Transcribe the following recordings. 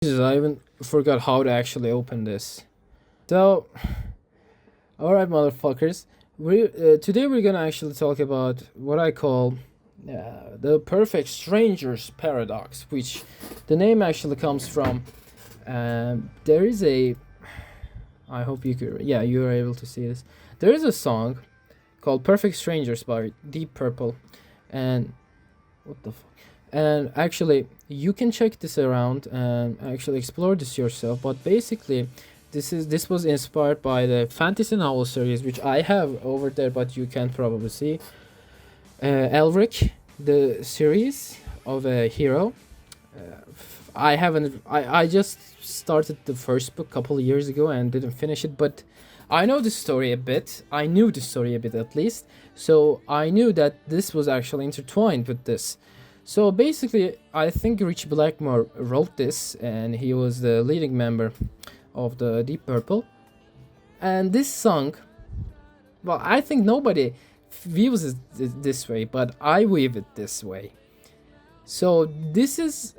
Jesus, I even forgot how to actually open this. So, alright, motherfuckers. Today we're gonna actually talk about what I call the perfect strangers paradox, which the name actually comes from. There is a. I hope you could. Yeah, you are able to see this. There is a song called "Perfect Strangers" by Deep Purple, and what the fuck? And actually, you can check this around and actually explore this yourself. But basically, this was inspired by the fantasy novel series, which I have over there, but you can probably see. Elric, the series of a hero. I haven't. I just started the first book a couple of years ago and didn't finish it, but I know the story a bit. I knew the story a bit at least, so I knew that this was actually intertwined with this. So basically, I think Rich Blackmore wrote this, and he was the leading member of the Deep Purple. And this song, well, I think nobody views it this way, but I view it this way. So this is,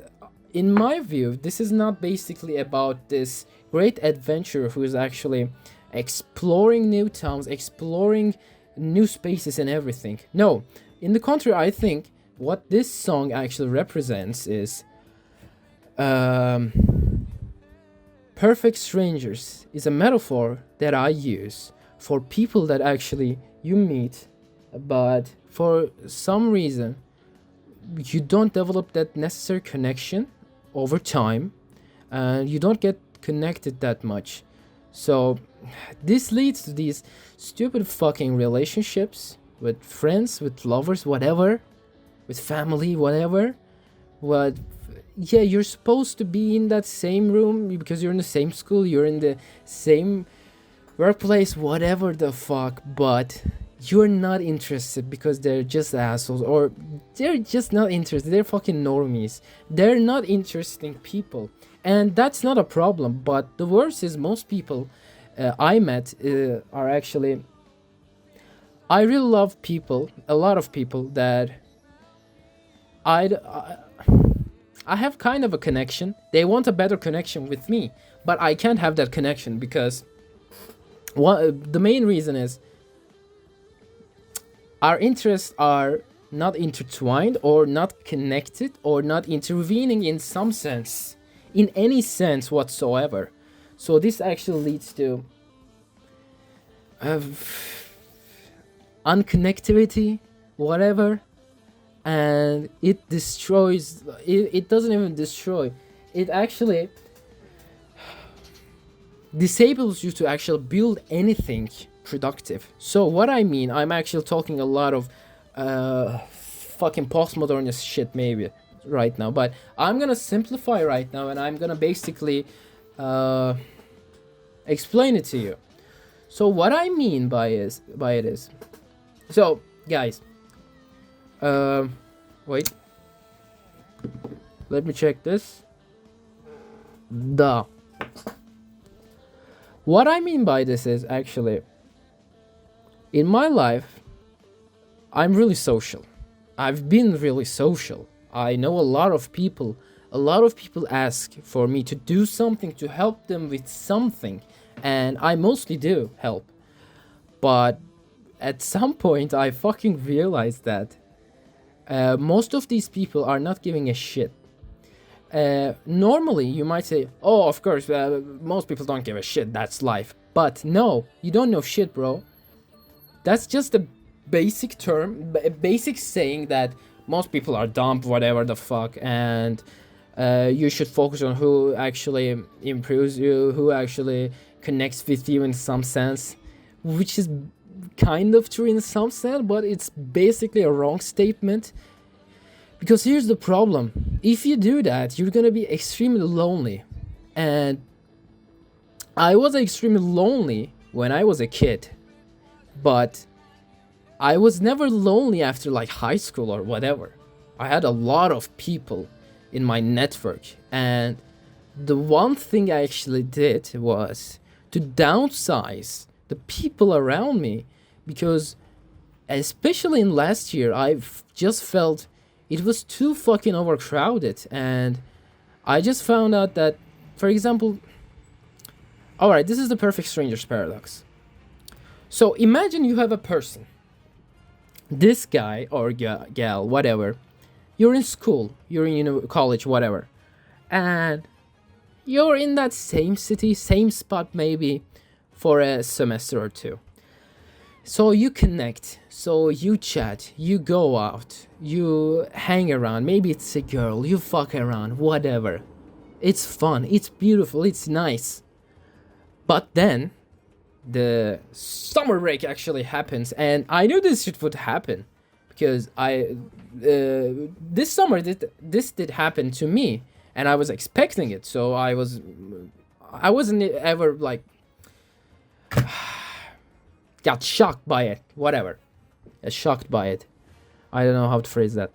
in my view, this is not basically about this great adventurer who is actually exploring new towns, exploring new spaces and everything. No, in the contrary, I think what this song actually represents is perfect strangers is a metaphor that I use for people that actually you meet, but for some reason you don't develop that necessary connection over time, and you don't get connected that much. So this leads to these stupid fucking relationships with friends, with lovers, whatever, with family, whatever. What? Yeah, you're supposed to be in that same room because you're in the same school, you're in the same workplace, whatever the fuck, but you're not interested because they're just assholes, or they're just not interested. They're fucking normies. They're not interesting people, and that's not a problem. But the worst is most people I met are actually. I really love people, a lot of people that I I have kind of a connection. They want a better connection with me, but I can't have that connection because the main reason is our interests are not intertwined or not connected or not intervening in some sense, in any sense whatsoever. So this actually leads to uh, unconnectivity, whatever, and it destroys. It doesn't even destroy. It actually disables you to actually build anything productive. So what I mean, I'm actually talking a lot of fucking postmodernist shit maybe right now, but I'm gonna simplify right now and I'm gonna basically uh, explain it to you. So what I mean by it is, so guys, wait, let me check this. Duh. What I mean by this is actually, in my life, I'm really social. I've been really social. I know a lot of people. A lot of people ask for me to do something, to help them with something, and I mostly do help. But at some point, I fucking realized that most of these people are not giving a shit. Normally, you might say, "Oh, of course, most people don't give a shit. That's life." But no, you don't know shit, bro. That's just a basic term, a basic saying that most people are dumb, whatever the fuck, and you should focus on who actually improves you, who actually connects with you in some sense, which is kind of true in some sense, but it's basically a wrong statement. Because here's the problem: if you do that, you're gonna be extremely lonely, and I was extremely lonely when I was a kid, but I was never lonely after like high school or whatever. I had a lot of people in my network, and the one thing I actually did was to downsize the people around me, because especially in last year, I've just felt it was too fucking overcrowded, and I just found out that for example, all right, this is the perfect strangers paradox. So imagine you have a person, this guy or gal, whatever. You're in school, you're in college, whatever, and you're in that same city, same spot maybe for a semester or two. So you connect, so you chat, you go out, you hang around. Maybe it's a girl, you fuck around, whatever. It's fun, it's beautiful, it's nice. But then the summer break actually happens, and I knew this shit would happen because this summer this did happen to me, and I was expecting it. So I wasn't ever like got shocked by it, whatever. Shocked by it. I don't know how to phrase that.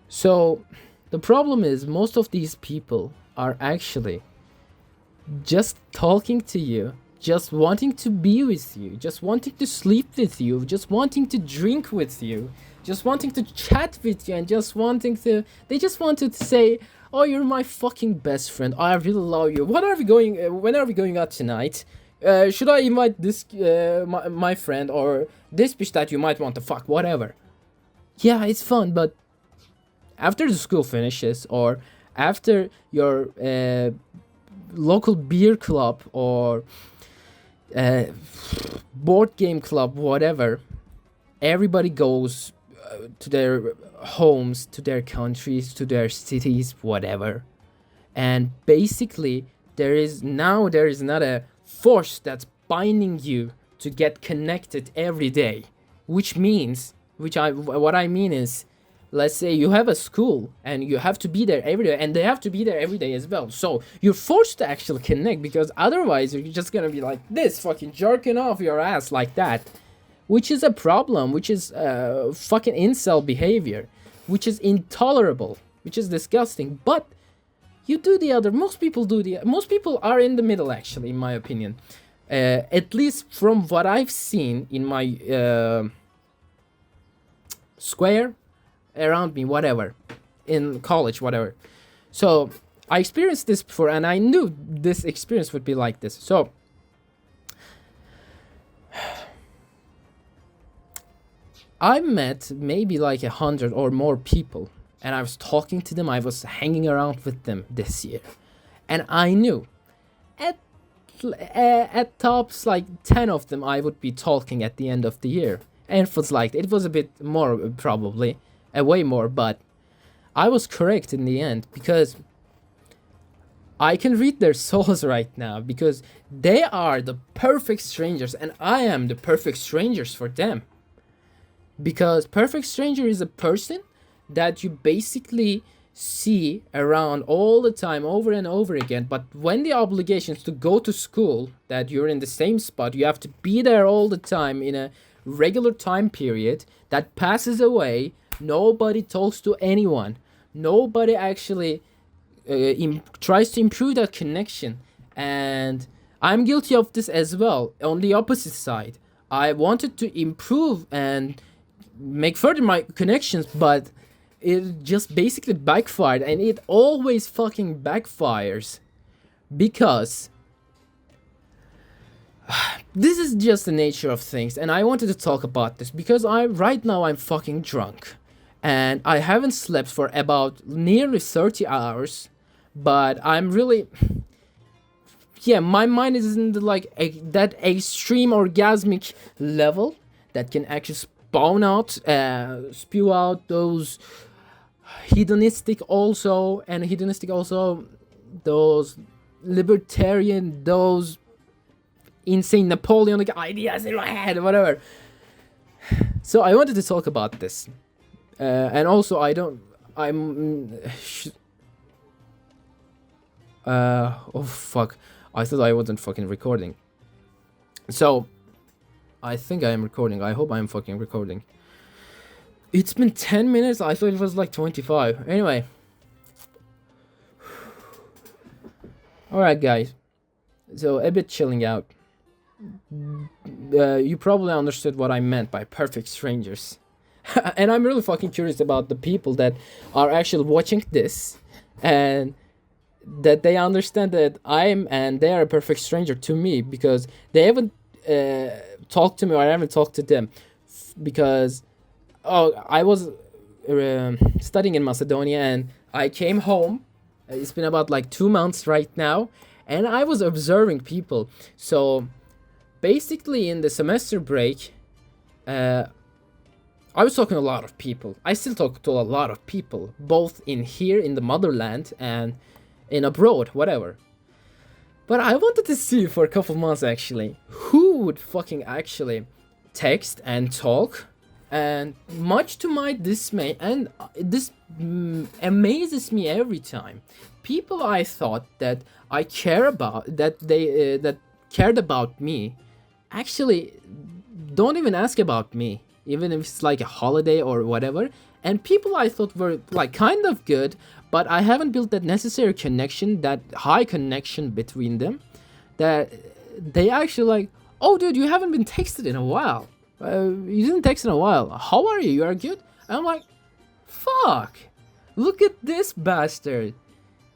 So the problem is most of these people are actually just talking to you, just wanting to be with you, just wanting to sleep with you, just wanting to drink with you, just wanting to chat with you, and they just wanted to say, oh, you're my fucking best friend, I really love you, when are we going out tonight, should I invite this my friend or this bitch that you might want to fuck, whatever. Yeah, it's fun, but after the school finishes or after your local beer club or board game club, whatever, everybody goes to their homes, to their countries, to their cities, whatever. And basically, there is not a force that's binding you to get connected every day, what I mean is, let's say you have a school and you have to be there every day and they have to be there every day as well. So you're forced to actually connect because otherwise you're just gonna be like this, fucking jerking off your ass like that. Which is a problem, which is fucking incel behavior, which is intolerable, which is disgusting. But you do the other. Most people are in the middle, actually, in my opinion. At least from what I've seen in my square around me, whatever, in college, whatever. So I experienced this before, and I knew this experience would be like this. So I met maybe like 100 or more people, and I was talking to them. I was hanging around with them this year, and I knew at tops like 10 of them I would be talking at the end of the year. And it was a bit more, probably way more, but I was correct in the end because I can read their souls right now, because they are the perfect strangers and I am the perfect strangers for them. Because perfect stranger is a person that you basically see around all the time, over and over again, but when the obligations to go to school, that you're in the same spot, you have to be there all the time in a regular time period, that passes away. Nobody talks to anyone, nobody actually tries to improve that connection. And I'm guilty of this as well. On the opposite side, I wanted to improve and make further my connections, but it just basically backfired, and it always fucking backfires because this is just the nature of things. And I wanted to talk about this because right now I'm fucking drunk and I haven't slept for about nearly 30 hours, but I'm really, yeah, my mind is in that extreme orgasmic level that can actually spew out those hedonistic also those libertarian, those insane Napoleonic ideas in my head, whatever. So I wanted to talk about this, and also oh fuck, I thought I wasn't fucking recording. So I think I am recording. I hope I am fucking recording. It's been 10 minutes. I thought it was like 25. Anyway. Alright, guys. So, a bit chilling out. You probably understood what I meant by perfect strangers. And I'm really fucking curious about the people that are actually watching this and that they understand that I am and they are a perfect stranger to me, because they haven't talked to me or I haven't talked to them, because I was studying in Macedonia and I came home. It's been about like 2 months right now, and I was observing people. So basically, in the semester break, uh, I was talking to a lot of people. I still talk to a lot of people, both in here in the motherland and in abroad, whatever. But I wanted to see for a couple months actually who would fucking actually text and talk. And much to my dismay, and this amazes me every time, people I thought that I care about, that cared about me, actually don't even ask about me, even if it's like a holiday or whatever. And people I thought were like kind of good, but I haven't built that necessary connection, that high connection between them, that they actually like, oh dude, you haven't been texted in a while. You didn't text in a while. How are you? You are good? And I'm like, fuck. Look at this bastard.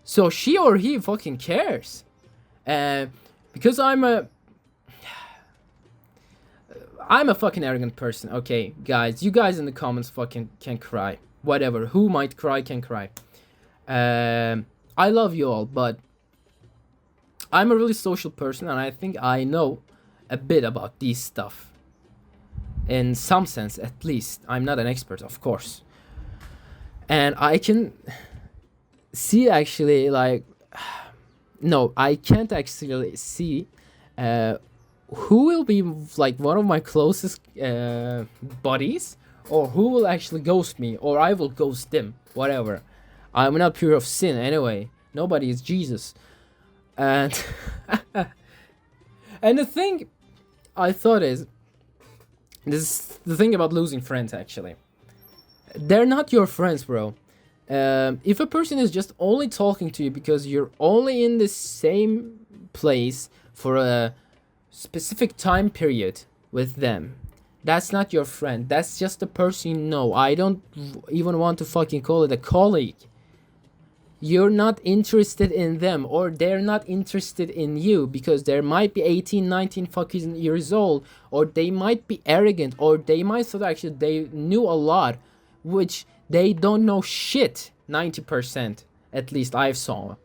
So she or he fucking cares. Because I'm a fucking arrogant person. Okay, guys, you guys in the comments fucking can cry. Whatever. Who might cry can cry. I love you all, but I'm a really social person, and I think I know a bit about these stuff. In some sense, at least. I'm not an expert, of course. And I can see actually, like, no, I can't actually see who will be like one of my closest buddies, or who will actually ghost me, or I will ghost them, whatever. I'm not pure of sin anyway. Nobody is Jesus. And and the thing I thought is, this is the thing about losing friends actually. They're not your friends, bro. If a person is just only talking to you because you're only in the same place for a specific time period with them, that's not your friend. That's just a person you know. I don't even want to fucking call it a colleague. You're not interested in them, or they're not interested in you, because there might be 18, 19 fucking years old, or they might be arrogant, or they might thought actually they knew a lot, which they don't know shit. 90% at least I saw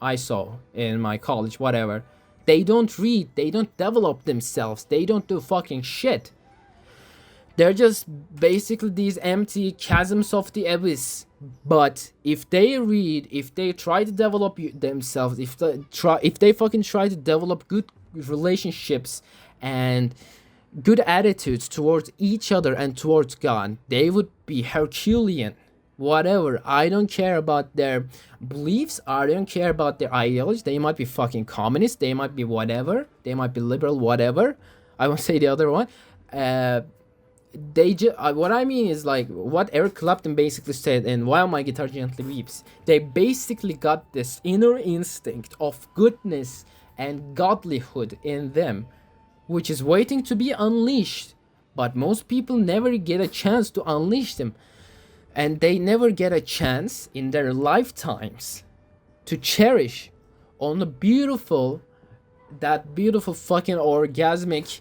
in my college, whatever. They don't read, they don't develop themselves, they don't do fucking shit. They're just basically these empty chasms of the abyss. But if they read, if they try to develop themselves, if they fucking try to develop good relationships and good attitudes towards each other and towards God, they would be Herculean. Whatever. I don't care about their beliefs. I don't care about their ideology. They might be fucking communist. They might be whatever. They might be liberal. Whatever. I won't say the other one. What I mean is like what Eric Clapton basically said in While My Guitar Gently Weeps. They basically got this inner instinct of goodness and godlyhood in them, which is waiting to be unleashed. But most people never get a chance to unleash them, and they never get a chance in their lifetimes to cherish on the beautiful fucking orgasmic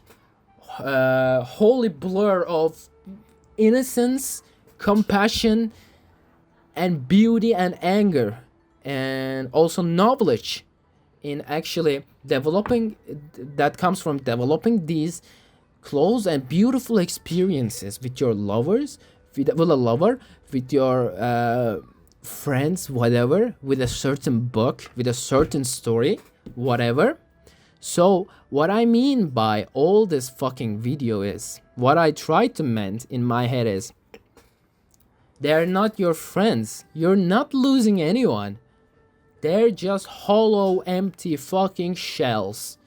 holy blur of innocence, compassion, and beauty and anger, and also knowledge in actually developing, that comes from developing these close and beautiful experiences with your lovers, with a lover, with your friends, whatever, with a certain book, with a certain story, whatever. So what I mean by all this fucking video is, what I try to meant in my head is, they're not your friends. You're not losing anyone. They're just hollow, empty fucking shells.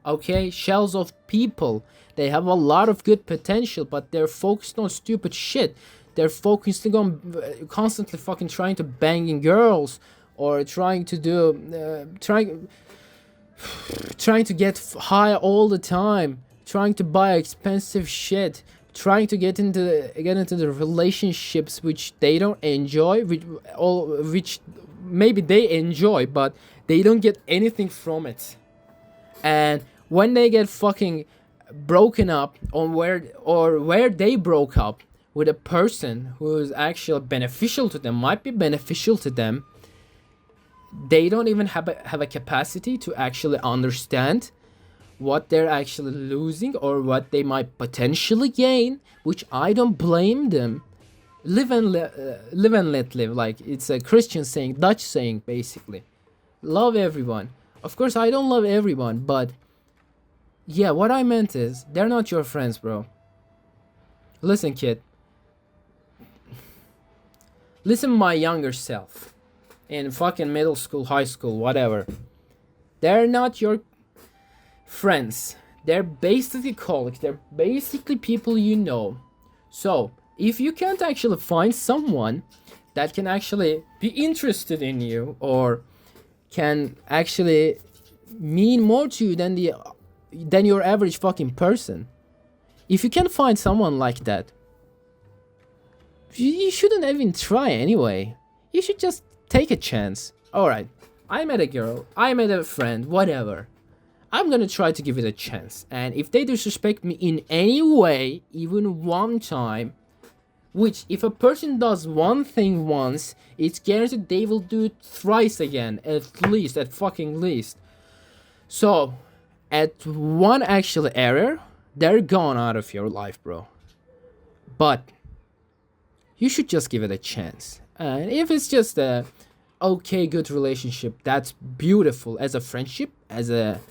Okay? Shells of people. They have a lot of good potential, but they're focused on stupid shit. They're focusing on constantly fucking trying to banging girls, or trying to do trying to get high all the time, trying to buy expensive shit, trying to get into the relationships which they don't enjoy, which maybe they enjoy, but they don't get anything from it. And when they get fucking broken up on where they broke up with a person who is actually beneficial to them, might be beneficial to them, they don't even have a capacity to actually understand what they're actually losing or what they might potentially gain, which I don't blame them. Live and let live, like it's a Christian saying, Dutch saying, basically. Love everyone. Of course, I don't love everyone, but yeah, what I meant is, they're not your friends, bro. Listen, kid. Listen, my younger self. In fucking middle school, high school, whatever. They're not your friends. They're basically colleagues. They're basically people you know. So, if you can't actually find someone that can actually be interested in you, or can actually mean more to you than your average fucking person, if you can't find someone like that, you shouldn't even try anyway. You should just take a chance. Alright, I met a girl, I met a friend, whatever. I'm gonna try to give it a chance. And if they disrespect me in any way, even one time, which if a person does one thing once, it's guaranteed they will do it thrice again, at fucking least. So, at one actual error, they're gone out of your life, bro. But you should just give it a chance. And if it's just a okay, good relationship, that's beautiful. As a friendship, as a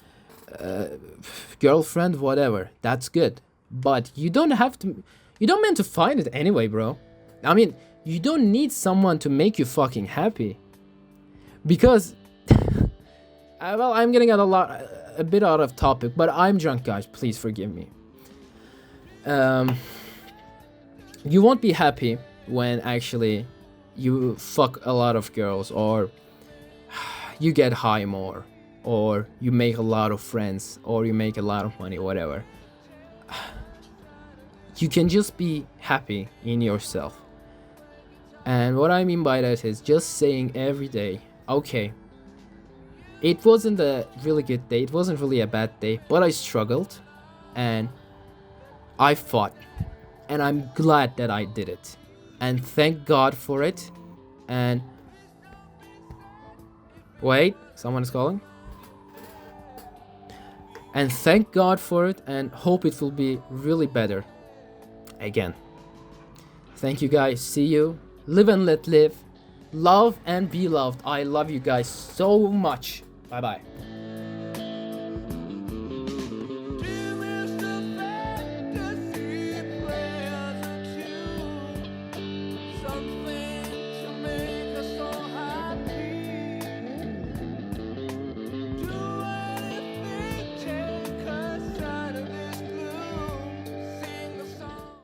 girlfriend, whatever, that's good. But you don't meant to find it anyway, bro. I mean, you don't need someone to make you fucking happy. Because well, I'm getting a bit out of topic, but I'm drunk, guys, please forgive me. You won't be happy when actually you fuck a lot of girls, or you get high more, or you make a lot of friends, or you make a lot of money, whatever. You can just be happy in yourself. And what I mean by that is just saying every day, okay, it wasn't a really good day, it wasn't really a bad day, but I struggled and I fought, and I'm glad that I did it, and thank God for it. And wait, someone is calling. And thank God for it, and hope it will be really better again. Thank you, guys. See you. Live and let live. Love and be loved. I love you guys so much. Bye bye.